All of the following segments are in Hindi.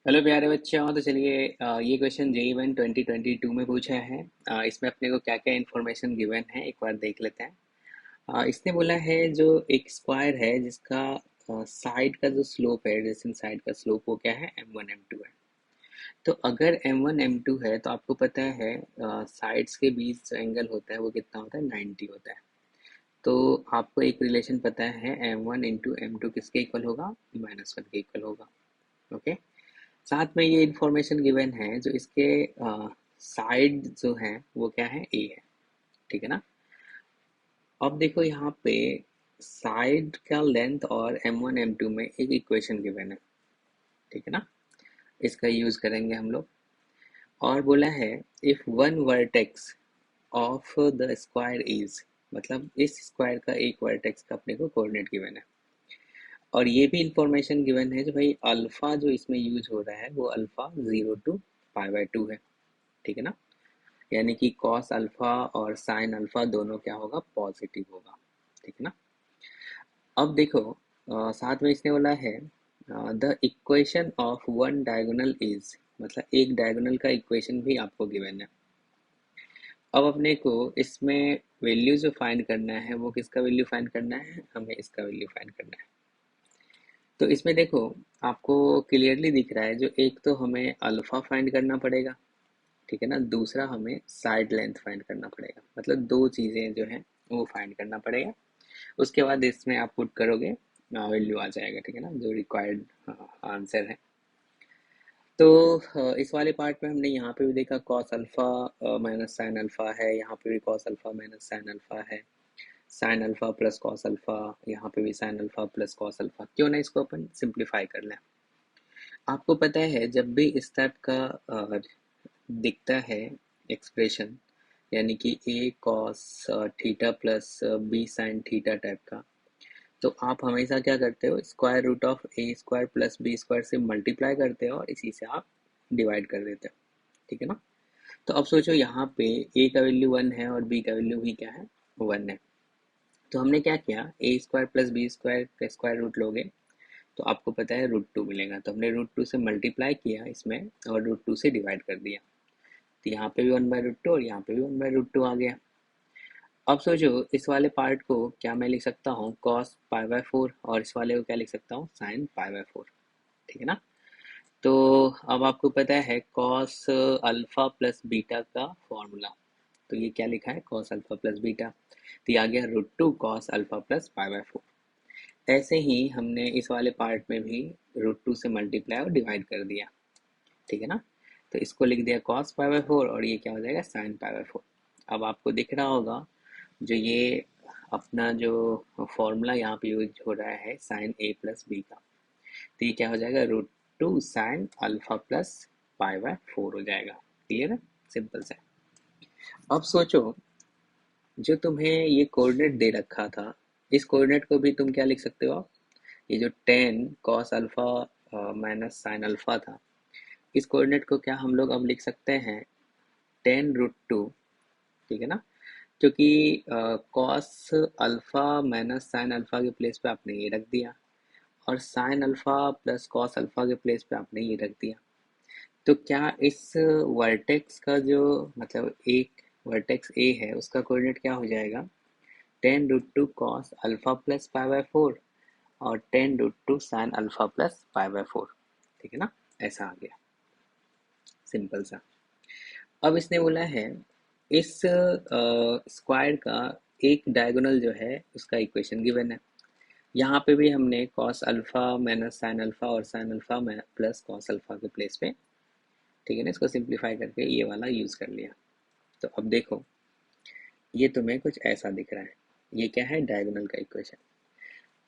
हेलो प्यारे बच्चों। तो चलिए ये क्वेश्चन JEE 2022 में पूछा है। इसमें अपने को क्या क्या इन्फॉर्मेशन गिवन है एक बार देख लेते हैं। इसने बोला है जो एक स्क्वायर है जिसका साइड का जो स्लोप है, एडजेसेंट साइड का स्लोप वो क्या है, M1 M2 है। तो अगर M1 M2 है तो आपको पता है साइड्स के बीच जो एंगल होता है वो कितना होता है, 90 होता है। तो आपको एक रिलेशन पता है, M1 इंटू M2 किसके इक्वल होगा, -1 के इक्वल होगा। ओके। साथ में ये इन्फॉर्मेशन गिवन है जो इसके साइड जो है वो क्या है, ए है। ठीक है ना। अब देखो यहाँ पे साइड का लेंथ और M1 M2 में एक इक्वेशन गिवन है। ठीक है ना। इसका यूज करेंगे हम लोग। और बोला है if one vertex of the square is, मतलब इस स्क्वायर का एक वर्टेक्स का अपने को कोऑर्डिनेट गिवन है। और ये भी इंफॉर्मेशन गिवन है जो भाई अल्फा जो इसमें यूज हो रहा है वो अल्फा 0 to π/2 है। ठीक है ना। यानी कि कॉस अल्फा और साइन अल्फा दोनों क्या होगा, पॉजिटिव होगा। ठीक है ना। अब देखो साथ में इसने बोला है the equation of one diagonal is, मतलब एक डायगोनल का इक्वेशन भी आपको गिवन है। अब अपने को इसमें वैल्यू जो फाइंड करना है वो किसका वैल्यू फाइंड करना है, हमें इसका वैल्यू फाइंड करना है। तो इसमें देखो आपको क्लियरली दिख रहा है जो एक तो हमें अल्फा फाइंड करना पड़ेगा। ठीक है ना। दूसरा हमें साइड लेंथ फाइंड करना पड़ेगा, मतलब दो चीज़ें जो हैं वो फाइंड करना पड़ेगा। उसके बाद इसमें आप पुट करोगे, वैल्यू आ जाएगा। ठीक है ना, जो रिक्वायर्ड आंसर है। तो इस वाले पार्ट में हमने यहाँ पे भी देखा cos alpha minus sine alpha है, यहाँ पे भी cos alpha minus sine alpha है, sine alpha plus cos alpha, यहाँ पे भी sine alpha plus cos alpha. क्यों ना इसको अपन सिंप्लीफाई कर लें। आपको पता है जब भी इस टाइप का दिखता है एक्सप्रेशन, यानी कि A cos theta plus B sine theta type का, तो आप हमेशा क्या करते हो, square root of A square plus B square से मल्टीप्लाई करते हो और इसी से आप डिवाइड कर देते हो। ठीक है ना। तो अब सोचो यहाँ पे ए का वैल्यू 1 है और बी का वैल्यू भी क्या है, 1 है। तो हमने क्या किया, ए स्क्वायर प्लस बी स्क्वायर का स्क्वायर रूट लोगे तो आपको पता है √2 मिलेगा। तो हमने √2 से मल्टीप्लाई किया इसमें और √2 से डिवाइड कर दिया। तो यहाँ पे भी 1/√2 और यहाँ पे भी 1/√2 आ गया। अब सोचो इस वाले पार्ट को क्या मैं लिख सकता हूँ, cos π/4, और इस वाले को क्या लिख सकता हूँ, sin π/4। ठीक है ना। तो अब आपको पता है cos अल्फा प्लस बीटा का फॉर्मूला। तो ये क्या लिखा है, cos अल्फा प्लस बीटा। तो ये आ गया √2 cos अल्फा प्लस π/4। ऐसे ही हमने इस वाले पार्ट में भी √2 से मल्टीप्लाई और डिवाइड कर दिया। ठीक है ना। तो इसको लिख दिया cos π/4 और ये क्या हो जाएगा, sin π/4। अब आपको दिख रहा होगा जो ये अपना जो फॉर्मूला यहाँ पे यूज हो रहा है साइन ए प्लस बी का, तो ये क्या हो जाएगा, √2 साइन अल्फा प्लस π/4 हो जाएगा। क्लियर है, सिंपल सा। अब सोचो जो तुम्हें ये कोऑर्डिनेट दे रखा था, इस कोऑर्डिनेट को भी तुम क्या लिख सकते हो आप, ये जो 10 cos alpha minus sine alpha था, इस कोऑर्डिनेट को क्या हम लोग अब लिख सकते हैं, 10√2। ठीक है ना। क्योंकि cos alpha minus sine alpha के प्लेस पे आपने ये रख दिया और sine alpha plus cos alpha के प्लेस पे आपने ये रख दिया। तो क्या इस वर्टेक्स का जो, मतलब एक वर्टेक्स ए है उसका कोऑर्डिनेट क्या हो जाएगा, 10√2 कॉस अल्फा प्लस π/4 और 10√2 साइन अल्फा प्लस π/4। ठीक है ना। ऐसा आ गया, सिंपल सा। अब इसने बोला है इस स्क्वायर का एक डायगोनल जो है उसका इक्वेशन गिवन है। यहाँ पे भी हमने cos alpha minus sine alpha और sine alpha plus cos alpha के प्लेस पे, ठीक है ना, इसको सिंप्लीफाई करके ये वाला यूज कर लिया। तो अब देखो ये तुम्हें कुछ ऐसा दिख रहा है, ये क्या है, डायगोनल का इक्वेशन।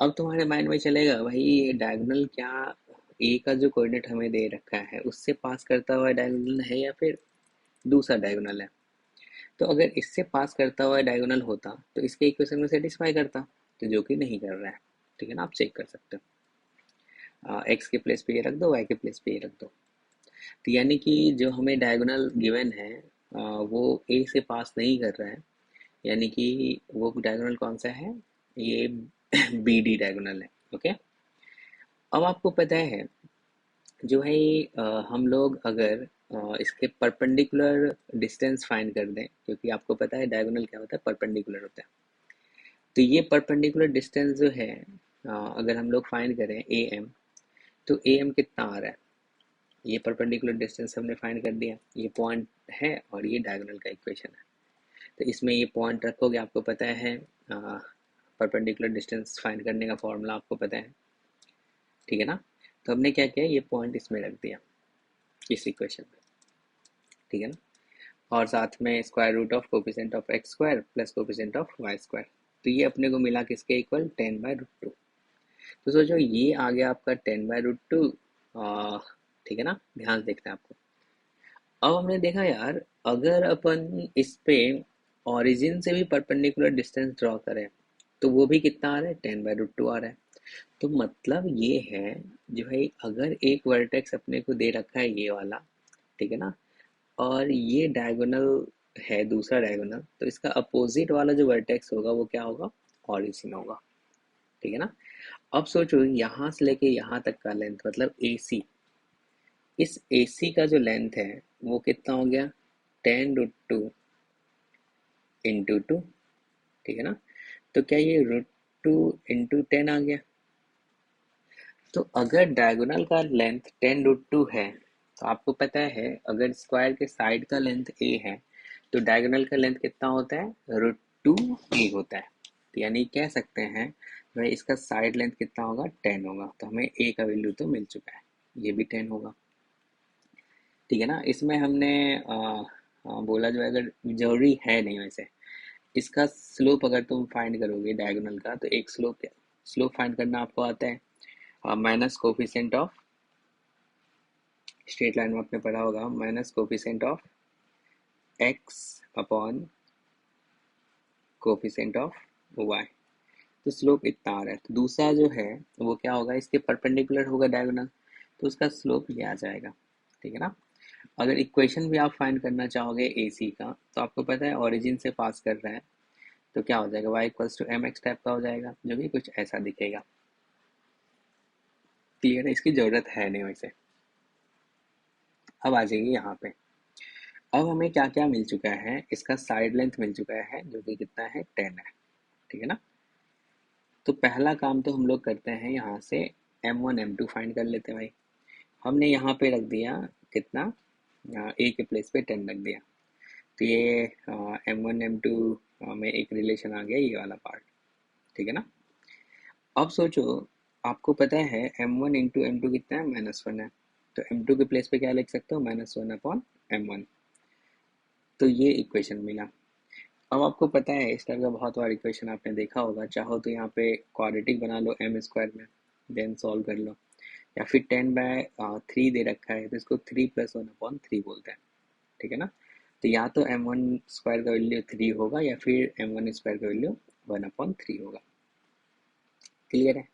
अब तुम्हारे माइंड में चलेगा भाई ये डायगोनल क्या ए का जो कोऑर्डिनेट हमें दे रखा है उससे पास करता हुआ डायगोनल है या फिर दूसरा डायगोनल है। तो अगर इससे पास करता हुआ डायगोनल होता तो इसके इक्वेशन में सेटिस्फाई करता, तो जो कि नहीं कर रहा है। ठीक है ना, आप चेक कर सकते हो। एक्स के प्लेस पे ये रख दो, वाई के प्लेस पे ये रख दो। तो यानी कि जो हमें डायगोनल गिवन है वो ए से पास नहीं कर रहा है, यानी कि वो डायगोनल कौन सा है, ये बी डी डायगोनल है। ओके। अब आपको पता है जो है हम लोग अगर इसके परपेंडिकुलर डिस्टेंस फाइंड कर दें, क्योंकि आपको पता है डायगोनल क्या होता है, परपेंडिकुलर होता है। तो ये परपेंडिकुलर डिस्टेंस जो है अगर हम लोग फाइंड करें ए एम, तो ए एम कितना आ रहा है, ये परपेंडिकुलर डिस्टेंस हमने फाइंड कर दिया, ये पॉइंट है और ये डायगोनल का इक्वेशन है। तो इसमें ये पॉइंट रखोगे, आपको पता है परपेंडिकुलर डिस्टेंस फाइंड करने का फॉर्मूला आपको पता है, ठीक है ना। तो हमने क्या किया, ये पॉइंट इसमें रख दिया इस इक्वेशन में, ठीक है ना। और साथ में square root of coefficient of X square plus coefficient of Y square, तो ये अपने को मिला किसके इक्वल, 10/√2। तो सोचो ये आ गया आपका 10/√2, ठीक है ना, ध्यान से देखना है आपको। अब हमने देखा यार, अगर अपन इस पे ओरिजिन से भी परपेंडिकुलर डिस्टेंस ड्रॉ करें, तो वो भी कितना आ रहा है, 10/√2 आ रहा है। तो मतलब ये है, जो है अगर एक वर्टेक्स अपने को दे रखा है ये वाला, ठीक है ना, और ये डायगोनल है दूसरा डायगोनल, तो इसका अपोजिट वाला जो वर्टेक्स होगा वो क्या होगा, ओरिजिन होगा, ठीक है ना। अब सोचो यहाँ से लेके यहाँ तक का लेंथ मतलब ए सी, इस ए सी का जो लेंथ है वो कितना हो गया, 10√2 इंटू टू, ठीक है ना। तो क्या ये √2 इंटू 10 आ गया। तो अगर डायगोनल का लेंथ 10√2 है, तो आपको पता है अगर स्क्वायर के साइड का लेंथ ए है, तो डायगोनल का लेंथ कितना होता है, √2 ए होता है। तो यानी कह सकते हैं भाई इसका साइड लेंथ कितना होगा, 10 होगा। तो हमें ए का वैल्यू तो मिल चुका है, ये भी 10 होगा, ठीक है ना। इसमें हमने बोला जो है, अगर जरूरी है नहीं वैसे, इसका स्लोप अगर तुम फाइंड करोगे डायगोनल का, तो एक स्लोप, स्लोप फाइंड करना आपको आता है minus coefficient of, straight line में आपने पढ़ा होगा, minus coefficient of X upon coefficient of Y. तो स्लोप इतना आ रहा है, तो दूसरा जो है वो क्या होगा, इसके परपेंडिकुलर होगा डायगोनल, तो उसका स्लोप ये आ जाएगा, ठीक है ना। अगर इक्वेशन भी आप फाइंड करना चाहोगे ए सी का, तो आपको पता है ओरिजिन से पास कर रहा है, तो क्या हो जाएगा, y equals to M X type का हो जाएगा, जो कि कुछ ऐसा दिखेगा। क्लियर है, इसकी ज़रूरत है नहीं वैसे। अब आ जाइए यहाँ पे, अब हमें क्या क्या मिल चुका है, इसका साइड लेंथ मिल चुका है जो कि कितना है, 10 है, ठीक है ना। तो पहला काम तो हम लोग करते हैं, यहाँ से m1 m2 फाइंड कर लेते हैं भाई। हमने यहाँ पे रख दिया कितना, ए के प्लेस पे 10 रख दिया, तो ये m1 m2 में एक रिलेशन आ गया, ये वाला पार्ट, ठीक है ना। अब सोचो, आपको पता है m1 इंटू एम टू कितना है, -1 है, तो m2 के प्लेस पे क्या लिख सकते हो, -1/m1। तो ये इक्वेशन मिला। अब आपको पता है इस टाइप का बहुत बार इक्वेशन आपने देखा होगा, चाहो तो यहाँ पे क्वाड्रेटिक बना लो एम स्क्वायर में, देन सॉल्व कर लो, या फिर 10/3 दे रखा है तो इसको 3 + 1/3 बोलते हैं, ठीक है ना। तो या तो m1 स्क्वायर का वैल्यू 3 होगा, या फिर m1 स्क्वायर का वैल्यू 1/3 होगा, क्लियर है।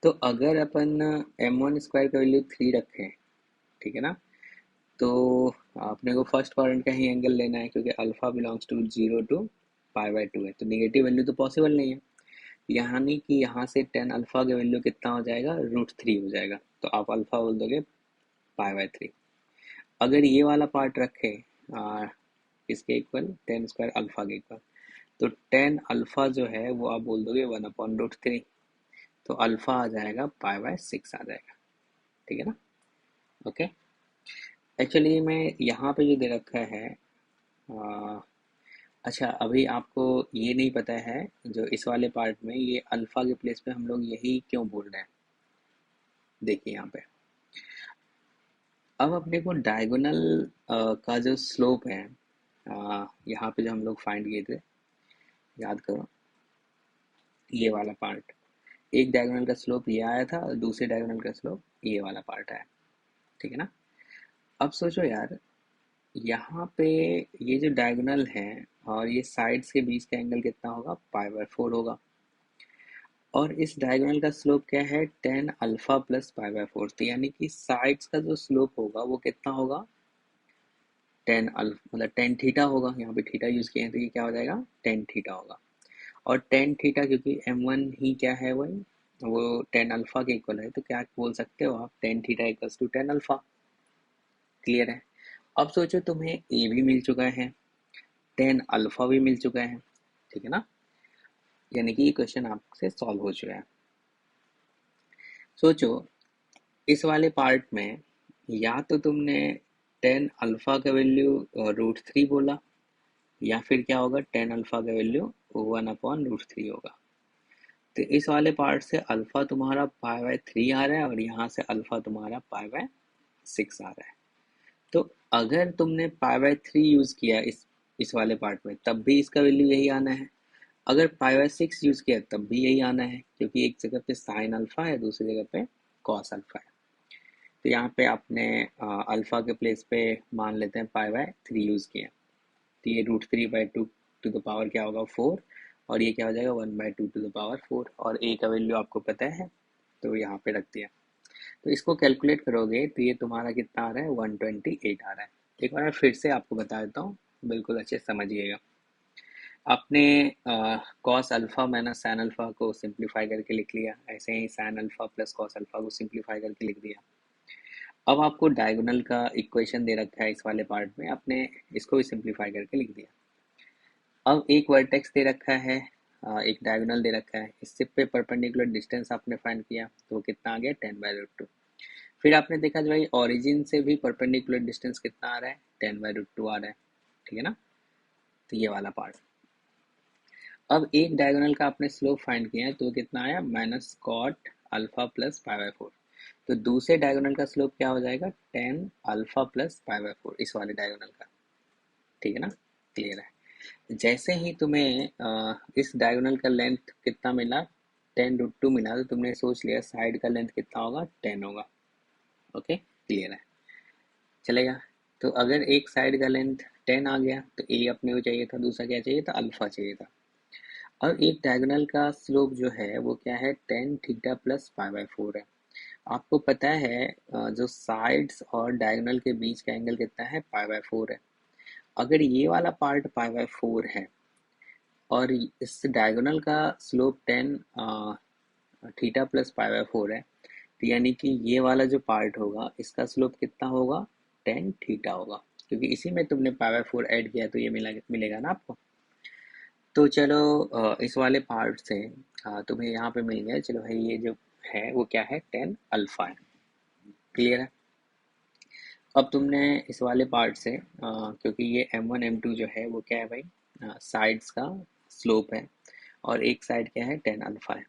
तो अगर अपन m1 स्क्वायर का वैल्यू 3 रखें, ठीक है ना, तो अपने को फर्स्ट क्वाड्रेंट का ही एंगल लेना है, क्योंकि अल्फा बिलोंग्स टू 0 टू π/2 है, तो नेगेटिव वैल्यू तो पॉसिबल नहीं है। यानी कि यहाँ से 10 अल्फा का वैल्यू कितना हो जाएगा, √3 हो जाएगा, तो आप अल्फा बोल दोगे π/3। अगर ये वाला पार्ट रखे इसके इक्वल, 10 स्क्वायर अल्फा के इक्वल, तो 10 अल्फा जो है वो आप बोल दोगे 1/√3, तो अल्फा आ जाएगा π/6 आ जाएगा, ठीक है ना। ओके, एक्चुअली मैं यहाँ पे जो दे रखा है, आ, अच्छा अभी आपको ये नहीं पता है, जो इस वाले पार्ट में ये अल्फा के प्लेस पे हम लोग यही क्यों बोल रहे हैं, देखिए यहाँ पे। अब अपने को डायगोनल का जो स्लोप है, यहाँ पे जो हम लोग फाइंड किए थे, याद करो, ये वाला पार्ट, एक डायगोनल का स्लोप ये आया था और दूसरे डायगोनल का स्लोप ये वाला पार्ट आया, ठीक है ना। अब सोचो यार, यहाँ पे ये जो डायगोनल है और ये साइड्स के बीच का एंगल कितना होगा, π/4 होगा, और इस डायगोनल का स्लोप क्या है, 10 अल्फा प्लस π/4, तो यानी कि साइड्स का जो स्लोप होगा वो कितना होगा, 10 अल्फा मतलब 10 थीटा होगा, यहाँ पे थीटा यूज किए हैं तो ये क्या हो जाएगा, 10 थीटा होगा। और 10 थीटा क्योंकि m1 ही क्या है, वही वो टेन अल्फा के इक्वल है, तो क्या बोल सकते हो आप, tan theta equals to tan alpha. Clear है। अब सोचो तुम्हें ए भी मिल चुका है, टेन अल्फा भी मिल चुका है, ठीक है ना, यानी कि ये क्वेश्चन आपसे सॉल्व हो चुका है। सोचो इस वाले पार्ट में या तो तुमने टेन अल्फा का वैल्यू रूट थ्री बोला, या फिर क्या होगा, टेन अल्फा का value one upon root three होगा। तो इस वाले पार्ट से अल्फा तुम्हारा पाई बाय थ्री आ रहा है और यहाँ से अल्फा तुम्हारा पाई बाय सिक्स आ रहा है। तो अगर तुमने पाई बाय थ्री यूज किया इस वाले पार्ट में, तब भी इसका वैल्यू यही आना है। अगर पाई बाय सिक्स यूज किया तब भी यही आना है, क्योंकि एक जगह पे साइन अल्फा है, दूसरी जगह पे कॉस अल्फा है। तो यहाँ पे आपने अल्फा के प्लेस पे मान लेते हैं पाई बाय थ्री यूज किया, तो ये root three by two to the power क्या होगा, फोर, और ये क्या हो जाएगा, one by two to the power four, और ए का वैल्यू आपको पता है, तो यहाँ पे रख दिया। तो इसको कैलकुलेट करोगे तो ये तुम्हारा कितना आ रहा है, 128 आ रहा है। एक बार मैं फिर से आपको बता देता हूँ, बिल्कुल अच्छे से समझिएगा। आपने cos alpha minus sine alpha को सिंप्लीफाई करके लिख लिया, ऐसे ही sine alpha plus cos alpha को सिंप्लीफाई करके लिख दिया। अब आपको डायगोनल का इक्वेशन दे रखा है इस वाले पार्ट में, आपने इसको भी सिंप्लीफाई करके लिख दिया। अब एक वर्टेक्स दे रखा है, एक डायगोनल दे रखा है, इससे पे परपेंडिकुलर डिस्टेंस आपने फाइंड किया, तो वो कितना आ गया, टेन बाई रूट टू। फिर आपने देखा जो भाई ओरिजिन से भी परपेंडिकुलर डिस्टेंस कितना आ रहा है, टेन बाई रूट टू आ रहा है, ठीक है ना। तो ये वाला पार्ट। अब एक डायगोनल का आपने स्लोप फाइंड किया है, तो कितना आया, minus cot alpha plus pi by four. तो दूसरे डायगोनल का स्लोप क्या हो जाएगा, tan alpha plus pi by four, इस वाले डायगोनल का, ठीक है ना। क्लियर है। जैसे ही तुम्हें इस डायगोनल का लेंथ कितना मिला, टेन रूट टू मिला, तो तुमने सोच लिया साइड का लेंथ कितना होगा, टेन होगा। ओके, क्लियर है, चलेगा। तो अगर एक साइड का लेंथ टेन आ गया, तो ए अपने को चाहिए था, दूसरा क्या चाहिए था, अल्फा चाहिए था। और एक डायगोनल का स्लोप जो है वो क्या है, tan theta plus pi by four है। आपको पता है जो साइड्स और डायगोनल के बीच का एंगल कितना है, पाई बाय फोर है। अगर ये वाला पार्ट पाई बाय फोर है और इस डायगोनल का slope tan theta plus pi by four है, तो यानी कि ये वाला जो पार्ट होगा इसका स्लोप कितना होगा, टेन थीटा होगा, क्योंकि इसी में तुमने पाई बाय फोर ऐड किया, तो ये मिलेगा ना आपको। तो चलो इस वाले पार्ट से तुम्हें यहाँ पे मिल गया, चलो भाई ये जो है वो क्या है, टेन अल्फा है। क्लियर है। अब तुमने इस वाले पार्ट से क्योंकि ये M1 M2 जो है वो क्या है भाई, साइड्स का स्लोप है, और एक साइड क्या है, टेन अल्फा है।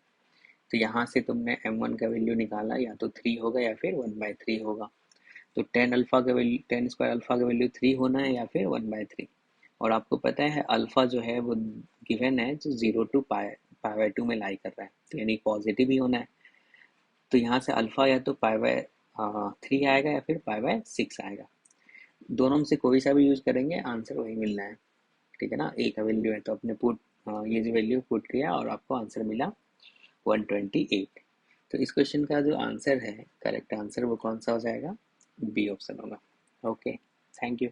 तो यहाँ से तुमने M1 का वैल्यू निकाला, या तो थ्री होगा या फिर वन बाई थ्री होगा। तो टेन अल्फा का वैल्यू, टेन स्क्वायर अल्फा का वैल्यू थ्री होना है या फिर वन बाई थ्री। और आपको पता है अल्फा जो है वो गिवन है जो zero to pi pi by two में लाई कर रहा है, तो यानी पॉजिटिव ही होना है। तो यहाँ से अल्फा या तो पाई बाय थ्री आएगा या फिर पाई बाय सिक्स आएगा। दोनों में से कोई सा भी यूज करेंगे, आंसर वही मिलना है, ठीक है ना। ए का वैल्यू है तो अपने पुट ये जो वैल्यू पुट किया और आपको आंसर मिला 128। तो इस क्वेश्चन का जो आंसर है, करेक्ट आंसर वो कौन सा हो जाएगा, बी ऑप्शन होगा। Okay, thank you.